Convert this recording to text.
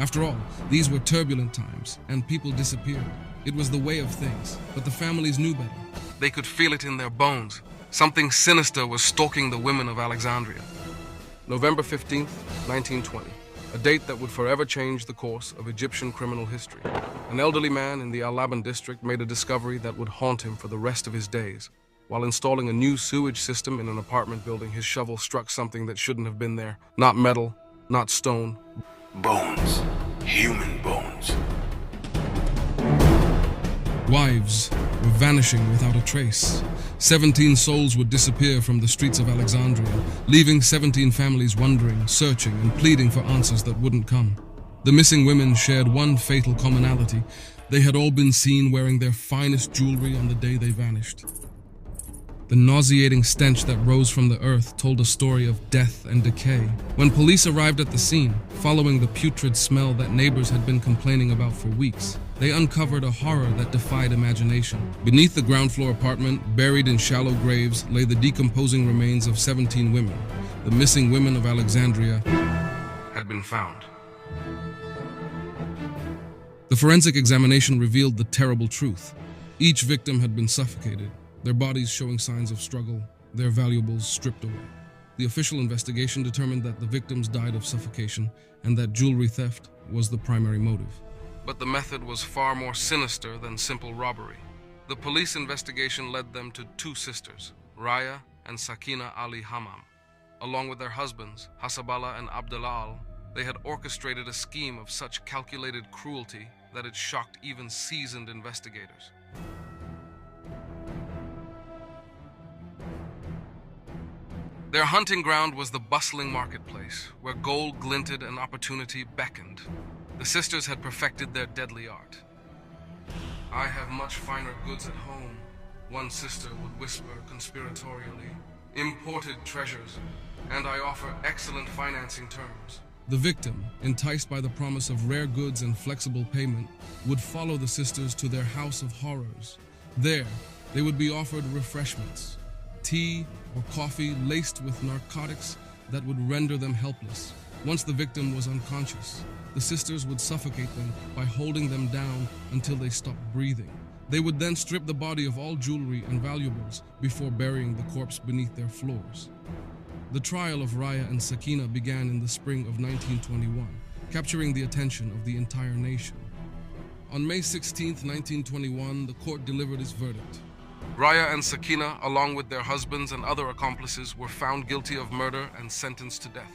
After all, these were turbulent times, and people disappeared. It was the way of things, but the families knew better. They could feel it in their bones. Something sinister was stalking the women of Alexandria. November 15th, 1920, a date that would forever change the course of Egyptian criminal history. An elderly man in the Al-Laban district made a discovery that would haunt him for the rest of his days. While installing a new sewage system in an apartment building, his shovel struck something that shouldn't have been there. Not metal, not stone. Bones. Human bones. Wives were vanishing without a trace. 17 souls would disappear from the streets of Alexandria, leaving 17 families wondering, searching, and pleading for answers that wouldn't come. The missing women shared one fatal commonality. They had all been seen wearing their finest jewelry on the day they vanished. The nauseating stench that rose from the earth told a story of death and decay. When police arrived at the scene, following the putrid smell that neighbors had been complaining about for weeks, they uncovered a horror that defied imagination. Beneath the ground floor apartment, buried in shallow graves, lay the decomposing remains of 17 women. The missing women of Alexandria had been found. The forensic examination revealed the terrible truth. Each victim had been suffocated, their bodies showing signs of struggle, their valuables stripped away. The official investigation determined that the victims died of suffocation and that jewelry theft was the primary motive. But the method was far more sinister than simple robbery. The police investigation led them to two sisters, Raya and Sakina Ali Hammam. Along with their husbands, Hasabala and Abdalal, they had orchestrated a scheme of such calculated cruelty that it shocked even seasoned investigators. Their hunting ground was the bustling marketplace, where gold glinted and opportunity beckoned. The sisters had perfected their deadly art. "I have much finer goods at home," one sister would whisper conspiratorially. "Imported treasures, and I offer excellent financing terms." The victim, enticed by the promise of rare goods and flexible payment, would follow the sisters to their house of horrors. There, they would be offered refreshments, tea or coffee laced with narcotics that would render them helpless. Once the victim was unconscious, the sisters would suffocate them by holding them down until they stopped breathing. They would then strip the body of all jewelry and valuables before burying the corpse beneath their floors. The trial of Raya and Sakina began in the spring of 1921, capturing the attention of the entire nation. On May 16, 1921, the court delivered its verdict. Raya and Sakina, along with their husbands and other accomplices, were found guilty of murder and sentenced to death.